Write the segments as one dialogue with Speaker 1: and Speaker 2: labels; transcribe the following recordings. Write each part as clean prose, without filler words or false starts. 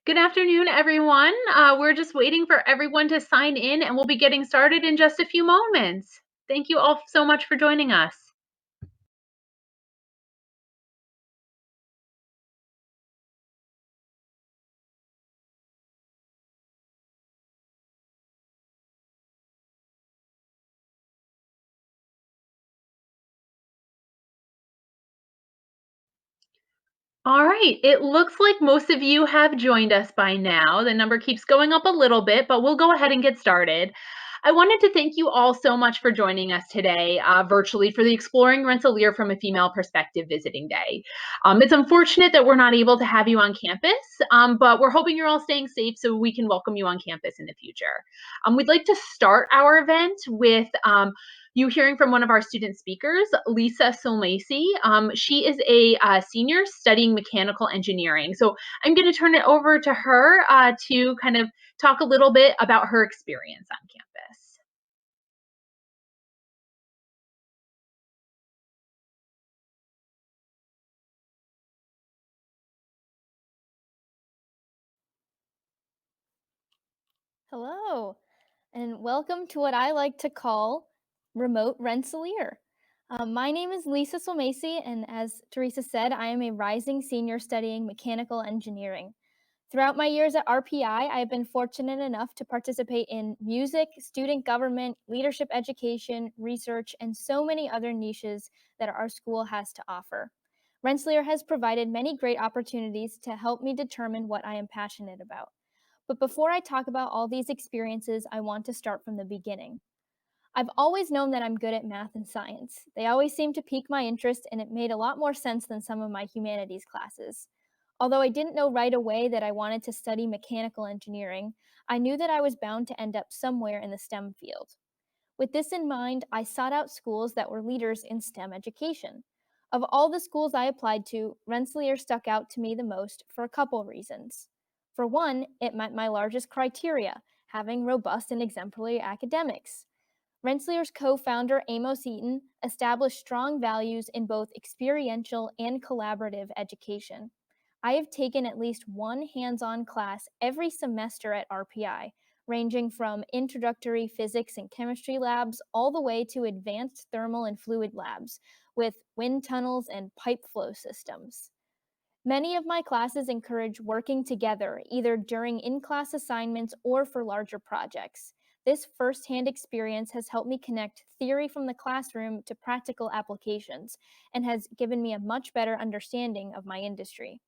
Speaker 1: Good afternoon, everyone. We're just waiting for everyone to sign in, and we'll be getting started in just a few moments. Thank you all so much for joining us. All right, it looks like most of you have joined us by now. The number keeps going up a little bit, but we'll go ahead and get started. I wanted to thank you all so much for joining us today virtually for the Exploring Rensselaer from a Female Perspective Visiting Day. It's unfortunate that we're not able to have you on campus, but we're hoping you're all staying safe so we can welcome you on campus in the future. We'd like to start our event with you hearing from one of our student speakers, Lisa Sulmasy. She is a senior studying mechanical engineering. So I'm going to turn it over to her to kind of talk a little bit about her experience on campus.
Speaker 2: Hello, and welcome to what I like to call Remote Rensselaer. My name is Lisa Sulmasy, and as Theresa said, I am a rising senior studying mechanical engineering. Throughout my years at RPI, I have been fortunate enough to participate in music, student government, leadership education, research, and so many other niches that our school has to offer. Rensselaer has provided many great opportunities to help me determine what I am passionate about. But before I talk about all these experiences, I want to start from the beginning. I've always known that I'm good at math and science. They always seem to pique my interest, and it made a lot more sense than some of my humanities classes. Although I didn't know right away that I wanted to study mechanical engineering, I knew that I was bound to end up somewhere in the STEM field. With this in mind, I sought out schools that were leaders in STEM education. Of all the schools I applied to, Rensselaer stuck out to me the most for a couple reasons. For one, it met my largest criteria, having robust and exemplary academics. Rensselaer's co founder, Amos Eaton, established strong values in both experiential and collaborative education. I have taken at least one hands on class every semester at RPI, ranging from introductory physics and chemistry labs all the way to advanced thermal and fluid labs with wind tunnels and pipe flow systems. Many of my classes encourage working together, either during in class assignments or for larger projects. This firsthand experience has helped me connect theory from the classroom to practical applications and has given me a much better understanding of my industry.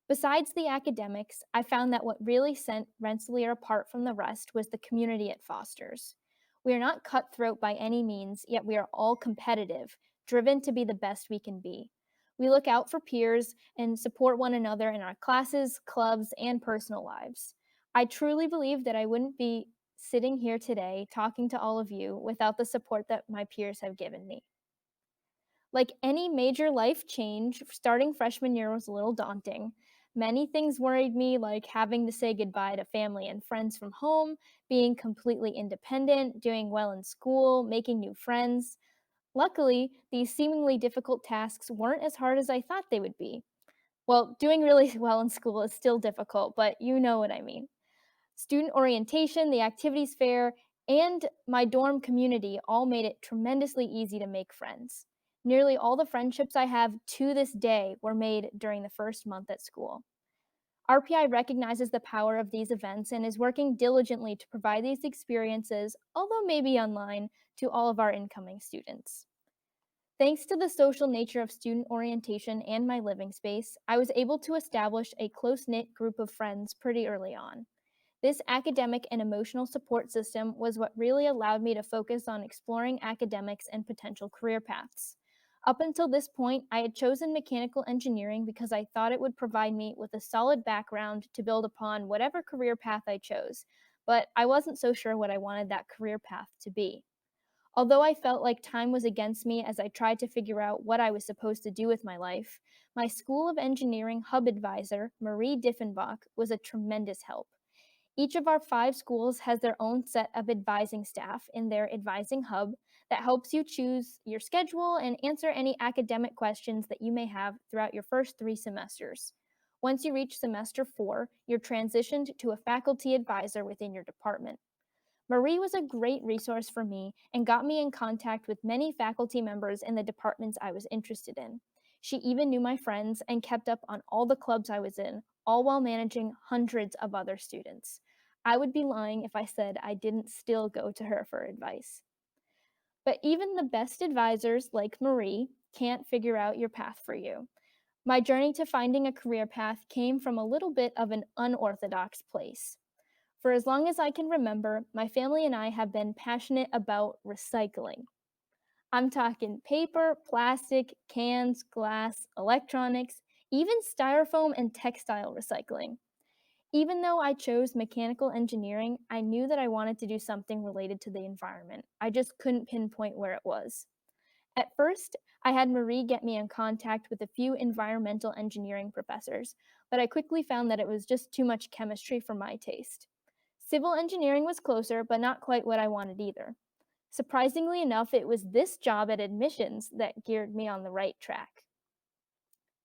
Speaker 2: Besides the academics, I found that what really set Rensselaer apart from the rest was the community it fosters. We are not cutthroat by any means, yet we are all competitive, driven to be the best we can be. We look out for peers and support one another in our classes, clubs, and personal lives. I truly believe that I wouldn't be sitting here today talking to all of you without the support that my peers have given me. Like any major life change, starting freshman year was a little daunting. Many things worried me, like having to say goodbye to family and friends from home, being completely independent, doing well in school, making new friends. Luckily, these seemingly difficult tasks weren't as hard as I thought they would be. Well, doing really well in school is still difficult, but you know what I mean. Student orientation, the activities fair, and my dorm community all made it tremendously easy to make friends. Nearly all the friendships I have to this day were made during the first month at school. RPI recognizes the power of these events and is working diligently to provide these experiences, although maybe online, to all of our incoming students. Thanks to the social nature of student orientation and my living space, I was able to establish a close knit group of friends pretty early on. This academic and emotional support system was what really allowed me to focus on exploring academics and potential career paths. Up until this point, I had chosen mechanical engineering because I thought it would provide me with a solid background to build upon whatever career path I chose, but I wasn't so sure what I wanted that career path to be. Although I felt like time was against me as I tried to figure out what I was supposed to do with my life, my School of Engineering hub advisor, Marie Diffenbach, was a tremendous help. Each of our 5 schools has their own set of advising staff in their advising hub that helps you choose your schedule and answer any academic questions that you may have throughout your first 3 semesters. Once you reach semester 4, you're transitioned to a faculty advisor within your department. Marie was a great resource for me and got me in contact with many faculty members in the departments I was interested in. She even knew my friends and kept up on all the clubs I was in, all while managing hundreds of other students. I would be lying if I said I didn't still go to her for advice. But even the best advisors, like Marie, can't figure out your path for you. My journey to finding a career path came from a little bit of an unorthodox place. For as long as I can remember, my family and I have been passionate about recycling. I'm talking paper, plastic, cans, glass, electronics, even styrofoam and textile recycling. Even though I chose mechanical engineering, I knew that I wanted to do something related to the environment. I just couldn't pinpoint where it was. At first, I had Marie get me in contact with a few environmental engineering professors, but I quickly found that it was just too much chemistry for my taste. Civil engineering was closer, but not quite what I wanted either. Surprisingly enough, it was this job at admissions that geared me on the right track.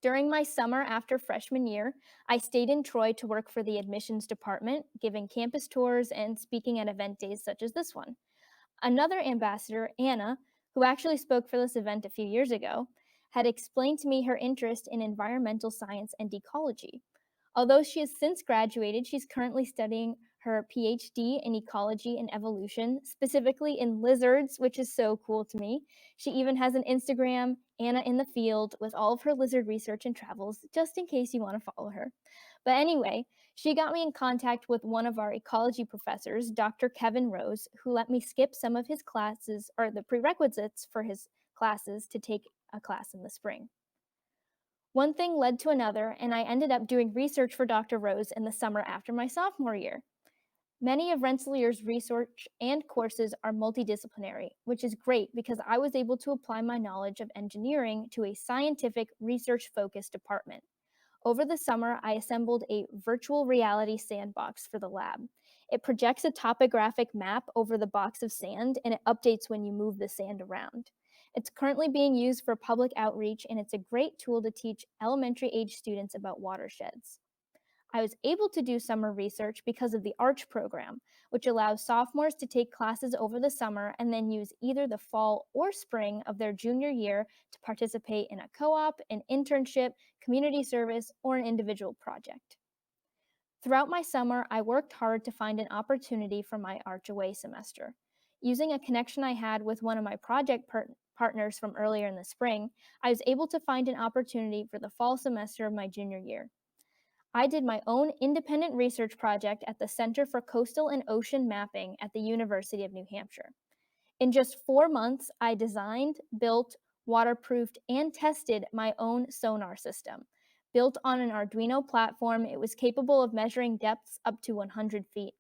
Speaker 2: During my summer after freshman year, I stayed in Troy to work for the admissions department, giving campus tours and speaking at event days such as this one. Another ambassador, Anna, who actually spoke for this event a few years ago, had explained to me her interest in environmental science and ecology. Although she has since graduated, she's currently studying her PhD in ecology and evolution, specifically in lizards, which is so cool to me. She even has an Instagram, Anna in the Field, with all of her lizard research and travels, just in case you want to follow her. But anyway, she got me in contact with one of our ecology professors, Dr. Kevin Rose, who let me skip some of his classes or the prerequisites for his classes to take a class in the spring. One thing led to another, and I ended up doing research for Dr. Rose in the summer after my sophomore year. Many of Rensselaer's research and courses are multidisciplinary, which is great because I was able to apply my knowledge of engineering to a scientific, research focused department. Over the summer, I assembled a virtual reality sandbox for the lab. It projects a topographic map over the box of sand and it updates when you move the sand around. It's currently being used for public outreach and it's a great tool to teach elementary age students about watersheds. I was able to do summer research because of the ARCH program, which allows sophomores to take classes over the summer and then use either the fall or spring of their junior year to participate in a co-op, an internship, community service, or an individual project. Throughout my summer, I worked hard to find an opportunity for my ARCH away semester. Using a connection I had with one of my project partners from earlier in the spring, I was able to find an opportunity for the fall semester of my junior year. I did my own independent research project at the Center for Coastal and Ocean Mapping at the University of New Hampshire. In just 4 months, I designed, built, waterproofed, and tested my own sonar system. Built on an Arduino platform, it was capable of measuring depths up to 100 feet.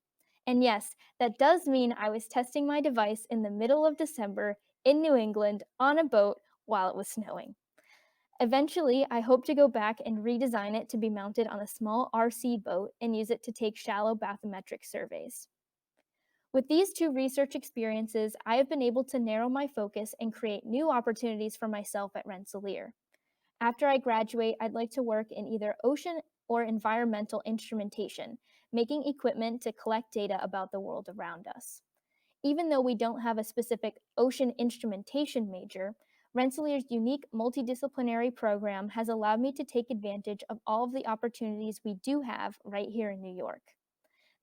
Speaker 2: And yes, that does mean I was testing my device in the middle of December in New England on a boat while it was snowing. Eventually, I hope to go back and redesign it to be mounted on a small RC boat and use it to take shallow bathymetric surveys. With these two research experiences, I have been able to narrow my focus and create new opportunities for myself at Rensselaer. After I graduate, I'd like to work in either ocean or environmental instrumentation, making equipment to collect data about the world around us. Even though we don't have a specific ocean instrumentation major, Rensselaer's unique multidisciplinary program has allowed me to take advantage of all of the opportunities we do have right here in New York.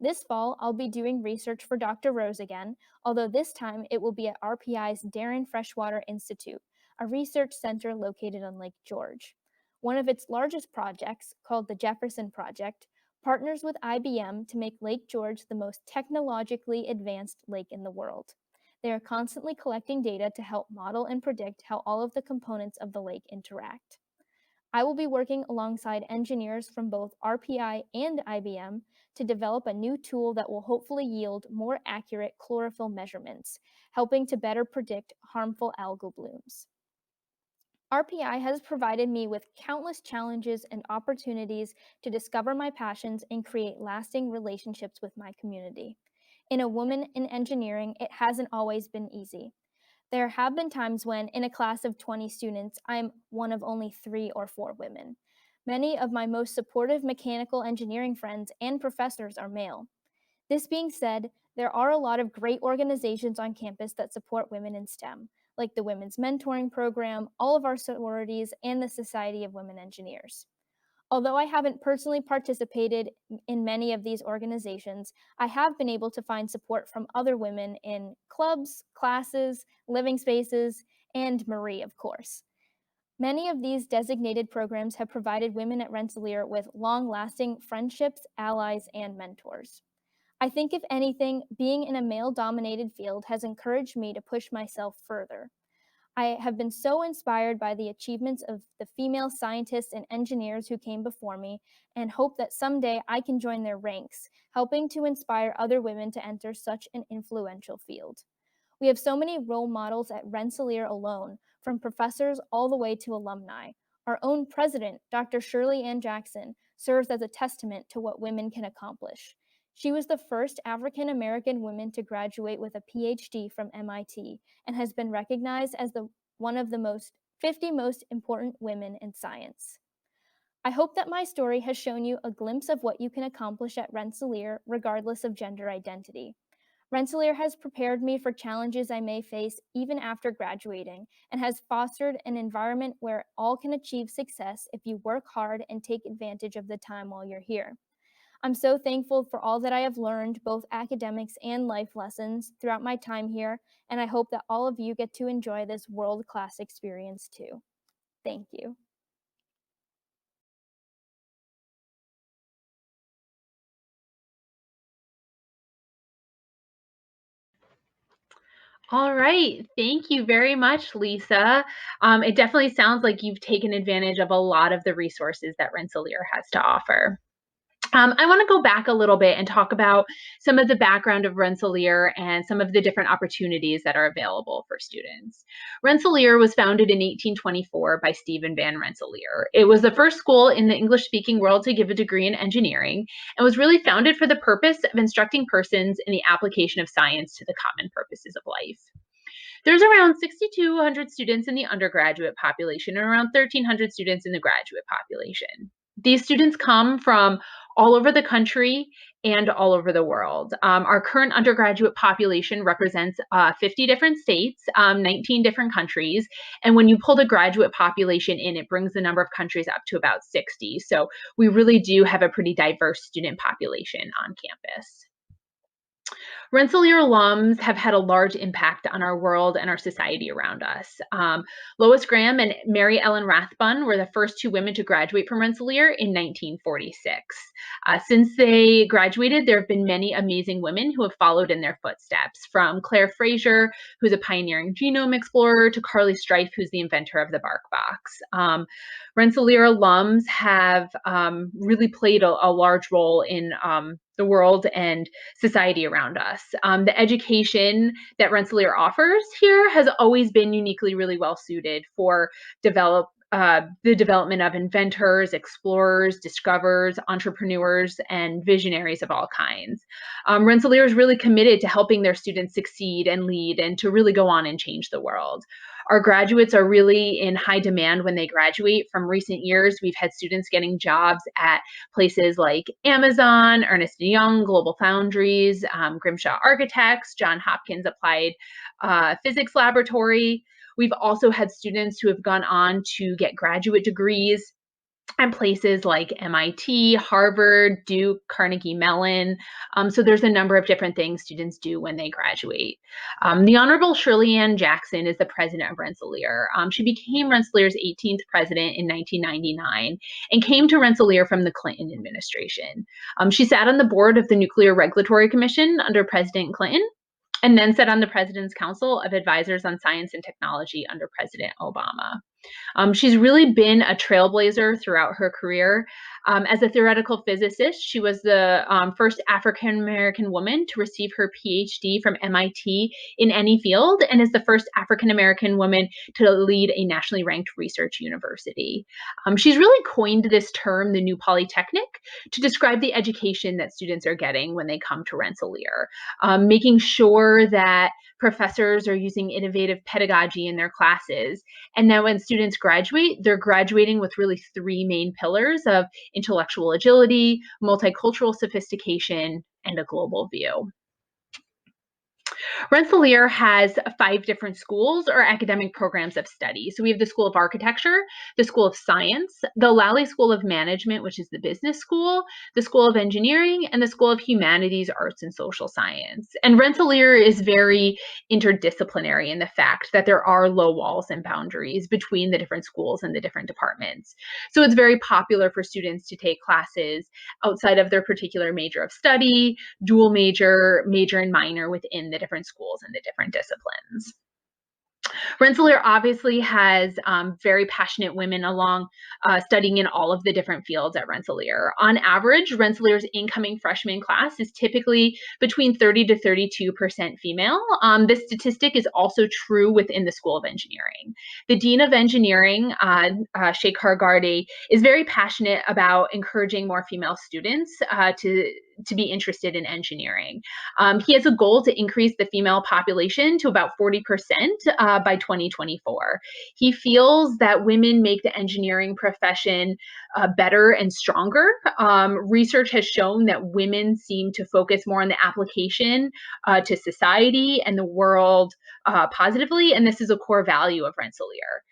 Speaker 2: This fall, I'll be doing research for Dr. Rose again, although this time it will be at RPI's Darren Freshwater Institute, a research center located on Lake George. One of its largest projects, called the Jefferson Project, partners with IBM to make Lake George the most technologically advanced lake in the world. They are constantly collecting data to help model and predict how all of the components of the lake interact. I will be working alongside engineers from both RPI and IBM to develop a new tool that will hopefully yield more accurate chlorophyll measurements, helping to better predict harmful algal blooms. RPI has provided me with countless challenges and opportunities to discover my passions and create lasting relationships with my community. In a woman in engineering, it hasn't always been easy. There have been times when, in a class of 20 students, I'm one of only 3 or 4 women. Many of my most supportive mechanical engineering friends and professors are male. This being said, there are a lot of great organizations on campus that support women in STEM, like the Women's Mentoring Program, all of our sororities, and the Society of Women Engineers. Although I haven't personally participated in many of these organizations, I have been able to find support from other women in clubs, classes, living spaces, and Marie, of course. Many of these designated programs have provided women at Rensselaer with long-lasting friendships, allies, and mentors. I think, if anything, being in a male-dominated field has encouraged me to push myself further. I have been so inspired by the achievements of the female scientists and engineers who came before me, and hope that someday I can join their ranks, helping to inspire other women to enter such an influential field. We have so many role models at Rensselaer alone, from professors all the way to alumni. Our own president, Dr. Shirley Ann Jackson, serves as a testament to what women can accomplish. She was the first African American woman to graduate with a PhD from MIT and has been recognized as one of the 50 most important women in science. I hope that my story has shown you a glimpse of what you can accomplish at Rensselaer regardless of gender identity. Rensselaer has prepared me for challenges I may face even after graduating, and has fostered an environment where all can achieve success if you work hard and take advantage of the time while you're here. I'm so thankful for all that I have learned, both academics and life lessons, throughout my time here, and I hope that all of you get to enjoy this world-class experience too. Thank you.
Speaker 1: All right. Thank you very much, Lisa. It definitely sounds like you've taken advantage of a lot of the resources that Rensselaer has to offer. I want to go back a little bit and talk about some of the background of Rensselaer and some of the different opportunities that are available for students. Rensselaer was founded in 1824 by Stephen Van Rensselaer. It was the first school in the English-speaking world to give a degree in engineering, and was really founded for the purpose of instructing persons in the application of science to the common purposes of life. There's around 6,200 students in the undergraduate population and around 1,300 students in the graduate population. These students come from all over the country and all over the world. Our current undergraduate population represents 50 different states, 19 different countries, and when you pull the graduate population in, it brings the number of countries up to about 60. So we really do have a pretty diverse student population on campus. Rensselaer alums have had a large impact on our world and our society around us. Lois Graham and Mary Ellen Rathbun were the first two women to graduate from Rensselaer in 1946. Since they graduated, there have been many amazing women who have followed in their footsteps, from Claire Fraser, who's a pioneering genome explorer, to Carly Strife, who's the inventor of the bark box. Rensselaer alums have really played a large role in the world and society around us. The education that Rensselaer offers here has always been uniquely really well suited for the development of inventors, explorers, discoverers, entrepreneurs, and visionaries of all kinds. Rensselaer is really committed to helping their students succeed and lead, and to really go on and change the world. Our graduates are really in high demand when they graduate. From recent years, we've had students getting jobs at places like Amazon, Ernst & Young, Global Foundries, Grimshaw Architects, John Hopkins Applied Physics Laboratory. We've also had students who have gone on to get graduate degrees at places like MIT, Harvard, Duke, Carnegie Mellon. So there's a number of different things students do when they graduate. The Honorable Shirley Ann Jackson is the president of Rensselaer. She became Rensselaer's 18th president in 1999 and came to Rensselaer from the Clinton administration. She sat on the board of the Nuclear Regulatory Commission under President Clinton, and then sat on the President's Council of Advisors on Science and Technology under President Obama. She's really been a trailblazer throughout her career. As a theoretical physicist, she was the first African-American woman to receive her PhD from MIT in any field, and is the first African-American woman to lead a nationally ranked research university. She's really coined this term, the new polytechnic, to describe the education that students are getting when they come to Rensselaer, making sure that professors are using innovative pedagogy in their classes, and then when students students graduate, they're graduating with really three main pillars of intellectual agility, multicultural sophistication, and a global view. Rensselaer has five different schools or academic programs of study. So we have the School of Architecture, the School of Science, the Lally School of Management, which is the business school, the School of Engineering, and the School of Humanities, Arts, and Social Science. And Rensselaer is very interdisciplinary in the fact that there are low walls and boundaries between the different schools and the different departments. So it's very popular for students to take classes outside of their particular major of study, dual major, major and minor within the different schools and the different disciplines. Rensselaer obviously has very passionate women along studying in all of the different fields at Rensselaer. On average, Rensselaer's incoming freshman class is typically between 30 to 32% female. This statistic is also true within the School of Engineering. The Dean of Engineering, Shekhar Garde, is very passionate about encouraging more female students to be interested in engineering. He has a goal to increase the female population to about 40% by 2024. He feels that women make the engineering profession better and stronger. Research has shown that women seem to focus more on the application to society and the world positively, and this is a core value of Rensselaer.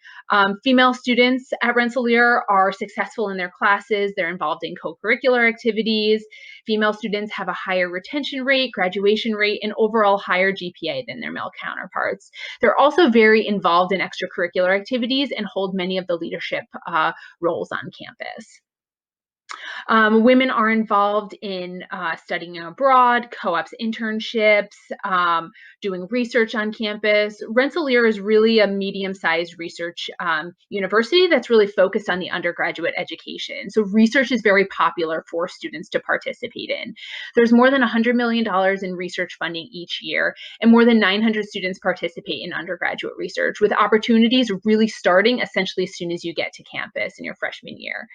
Speaker 1: Female students at Rensselaer are successful in their classes. They're involved in co-curricular activities. Female students have a higher retention rate, graduation rate, and overall higher GPA than their male counterparts. They're also very involved in extracurricular activities and hold many of the leadership roles on campus. Women are involved in studying abroad, co-ops, internships, doing research on campus. Rensselaer is really a medium-sized research university that's really focused on the undergraduate education. So research is very popular for students to participate in. There's more than $100 million in research funding each year, and more than 900 students participate in undergraduate research, with opportunities really starting essentially as soon as you get to campus in your freshman year.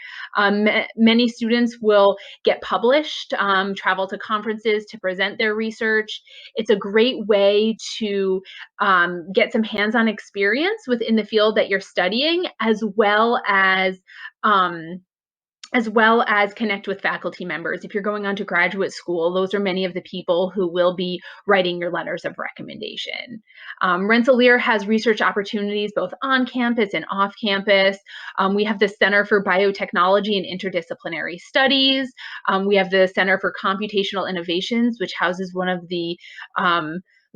Speaker 1: Many students will get published, travel to conferences to present their research. It's a great way to get some hands-on experience within the field that you're studying, as well as connect with faculty members. If you're going on to graduate school, those are many of the people who will be writing your letters of recommendation. Rensselaer has research opportunities both on campus and off campus. We have the Center for Biotechnology and Interdisciplinary Studies. We have the Center for Computational Innovations, which houses one of the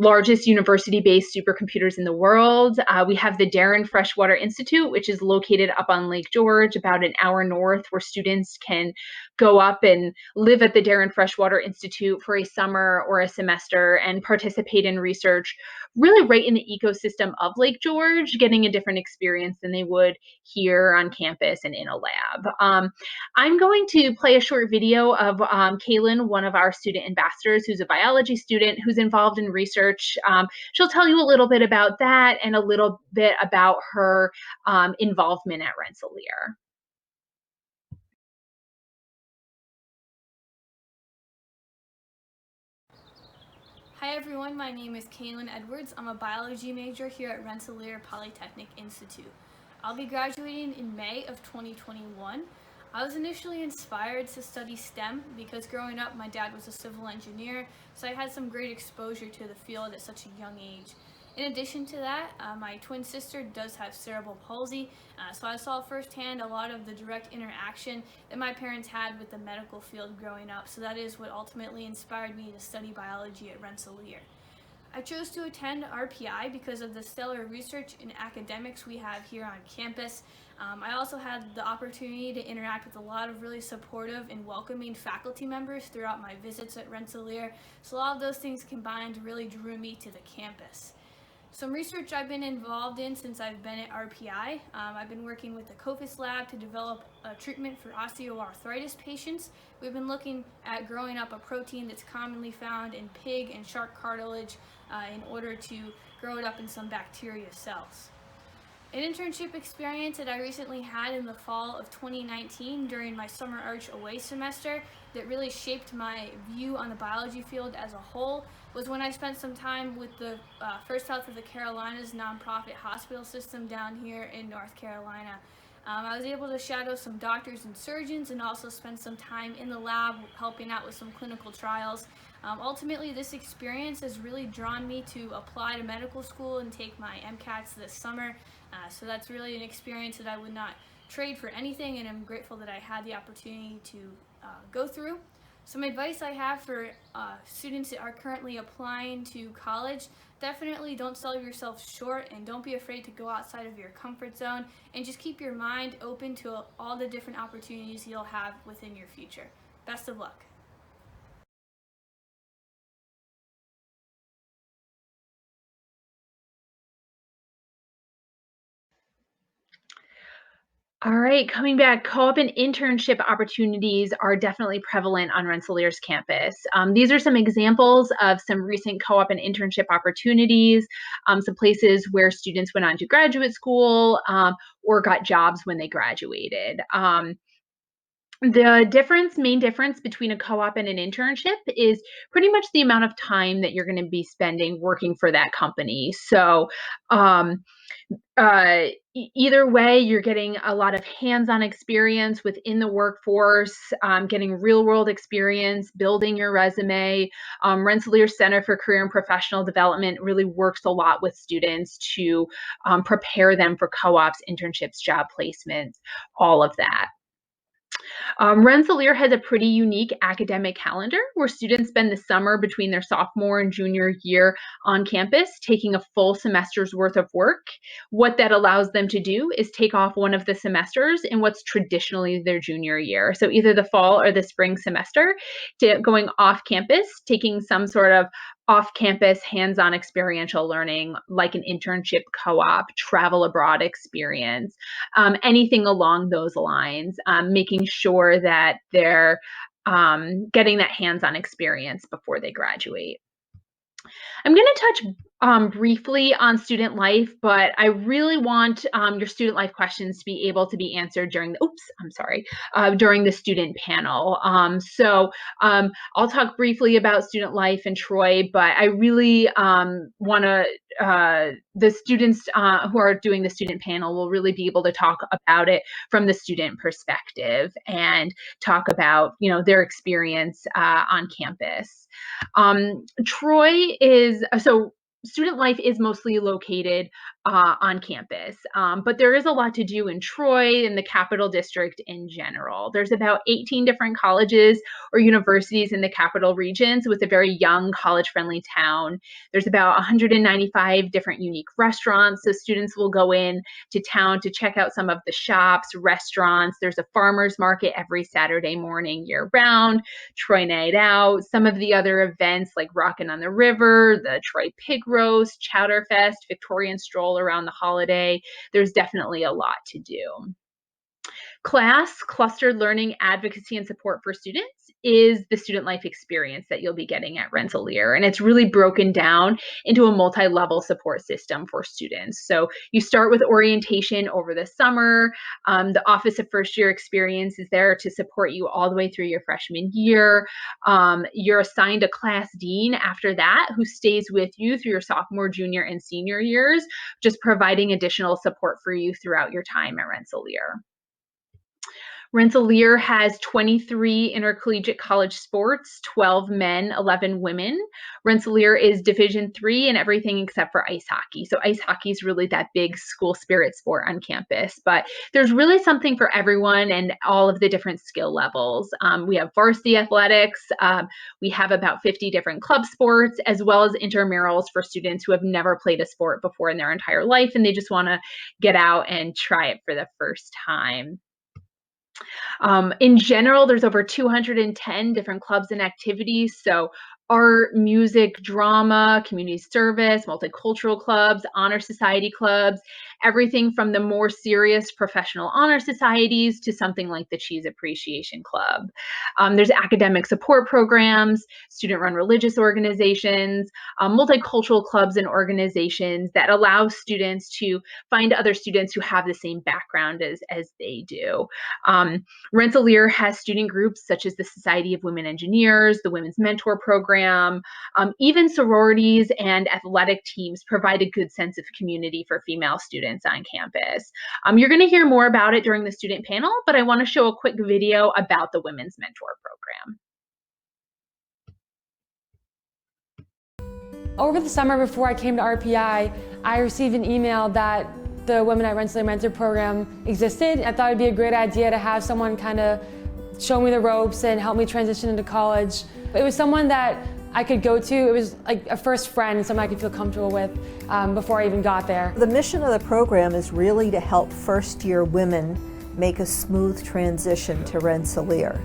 Speaker 1: largest university-based supercomputers in the world. We have the Darren Freshwater Institute, which is located up on Lake George, about an hour north, where students can go up and live at the Darren Freshwater Institute for a summer or a semester and participate in research really right in the ecosystem of Lake George, getting a different experience than they would here on campus and in a lab. I'm going to play a short video of Kalyan, one of our student ambassadors, who's a biology student who's involved in research. She'll tell you a little bit about that and a little bit about her involvement at Rensselaer.
Speaker 3: Hi everyone, my name is Kalyan Edwards. I'm a biology major here at Rensselaer Polytechnic Institute. I'll be graduating in May of 2021. I was initially inspired to study STEM because growing up my dad was a civil engineer, so I had some great exposure to the field at such a young age. In addition to that, my twin sister does have cerebral palsy, so I saw firsthand a lot of the direct interaction that my parents had with the medical field growing up, so that is what ultimately inspired me to study biology at Rensselaer. I chose to attend RPI because of the stellar research and academics we have here on campus. I also had the opportunity to interact with a lot of really supportive and welcoming faculty members throughout my visits at Rensselaer, so a lot of those things combined really drew me to the campus. Some research I've been involved in since I've been at RPI. I've been working with the COFIS lab to develop a treatment for osteoarthritis patients. We've been looking at growing up a protein that's commonly found in pig and shark cartilage in order to grow it up in some bacteria cells. An internship experience that I recently had in the fall of 2019 during my summer arch away semester that really shaped my view on the biology field as a whole was when I spent some time with the First Health of the Carolinas nonprofit hospital system down here in North Carolina. I was able to shadow some doctors and surgeons and also spend some time in the lab helping out with some clinical trials. Ultimately, this experience has really drawn me to apply to medical school and take my MCATs this summer. So that's really an experience that I would not trade for anything, and I'm grateful that I had the opportunity to go through. Some advice I have for students that are currently applying to college: definitely don't sell yourself short and don't be afraid to go outside of your comfort zone, and just keep your mind open to all the different opportunities you'll have within your future. Best of luck.
Speaker 1: All right, coming back, co-op and internship opportunities are definitely prevalent on Rensselaer's campus. These are some examples of some recent co-op and internship opportunities, some places where students went on to graduate school or got jobs when they graduated. The main difference between a co-op and an internship is pretty much the amount of time that you're going to be spending working for that company. So, either way, you're getting a lot of hands-on experience within the workforce, getting real-world experience, building your resume. Rensselaer Center for Career and Professional Development really works a lot with students to prepare them for co-ops, internships, job placements, all of that. Rensselaer has a pretty unique academic calendar where students spend the summer between their sophomore and junior year on campus, taking a full semester's worth of work. What that allows them to do is take off one of the semesters in what's traditionally their junior year. So either the fall or the spring semester, to going off campus, taking some sort of off-campus hands-on experiential learning like an internship, co-op, travel abroad experience, anything along those lines, making sure that they're getting that hands-on experience before they graduate. I'm going to touch briefly on student life, but I really want your student life questions to be able to be answered during during the student panel. I'll talk briefly about student life in Troy, but I really want to, the students who are doing the student panel will really be able to talk about it from the student perspective and talk about, their experience on campus. Troy is student life is mostly located on campus, but there is a lot to do in Troy and the Capital District in general. There's about 18 different colleges or universities in the capital regions with a very young college-friendly town. There's about 195 different unique restaurants, so students will go in to town to check out some of the shops, restaurants. There's a farmer's market every Saturday morning year-round, Troy Night Out, some of the other events like Rockin' on the River, the Troy Pig Roast, Chowder Fest, Victorian Stroll around the holiday. There's definitely a lot to do. CLASS, Clustered Learning Advocacy and Support for Students, is the student life experience that you'll be getting at Rensselaer. And it's really broken down into a multi-level support system for students. So you start with orientation over the summer. The Office of First Year Experience is there to support you all the way through your freshman year. You're assigned a class dean after that who stays with you through your sophomore, junior, and senior years, just providing additional support for you throughout your time at Rensselaer. Rensselaer has 23 intercollegiate college sports, 12 men, 11 women. Rensselaer is Division III in everything except for ice hockey. So ice hockey is really that big school spirit sport on campus, but there's really something for everyone and all of the different skill levels. We have varsity athletics. We have about 50 different club sports, as well as intramurals for students who have never played a sport before in their entire life, and they just want to get out and try it for the first time. In general, there's over 210 different clubs and activities. So art, music, drama, community service, multicultural clubs, honor society clubs, everything from the more serious professional honor societies to something like the Cheese Appreciation Club. There's academic support programs, student-run religious organizations, multicultural clubs and organizations that allow students to find other students who have the same background as they do. Rensselaer has student groups such as the Society of Women Engineers, the Women's Mentor Program, even sororities and athletic teams provide a good sense of community for female students on campus. You're going to hear more about it during the student panel, but I want to show a quick video about the Women's Mentor Program.
Speaker 4: Over the summer before I came to RPI, I received an email that the Women at Rensselaer Mentor Program existed. I thought it'd be a great idea to have someone kind of show me the ropes and help me transition into college. It was someone that I could go to. It was like a first friend, someone I could feel comfortable with before I even got there.
Speaker 5: The mission of the program is really to help first-year women make a smooth transition to Rensselaer.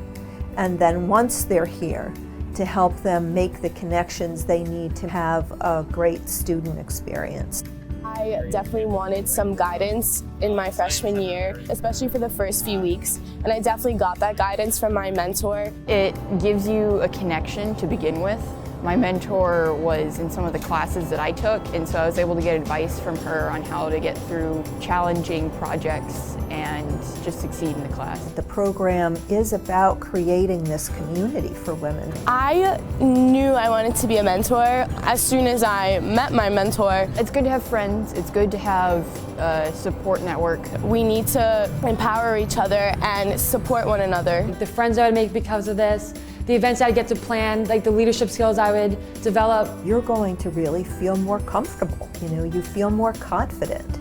Speaker 5: And then once they're here, to help them make the connections they need to have a great student experience.
Speaker 6: I definitely wanted some guidance in my freshman year, especially for the first few weeks, and I definitely got that guidance from my mentor.
Speaker 7: It gives you a connection to begin with. My mentor was in some of the classes that I took, and so I was able to get advice from her on how to get through challenging projects and just succeed in the class.
Speaker 5: The program is about creating this community for women.
Speaker 6: I knew I wanted to be a mentor as soon as I met my mentor.
Speaker 7: It's good to have friends. It's good to have a support network.
Speaker 6: We need to empower each other and support one another.
Speaker 4: The friends I would make because of this, the events I'd get to plan, like the leadership skills I would develop.
Speaker 5: You're going to really feel more comfortable. You feel more confident.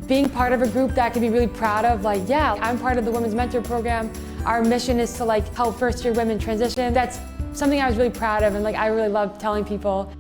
Speaker 4: Being part of a group that I could be really proud of, like, yeah, I'm part of the Women's Mentor Program. Our mission is to help first-year women transition. That's something I was really proud of, and I really love telling people.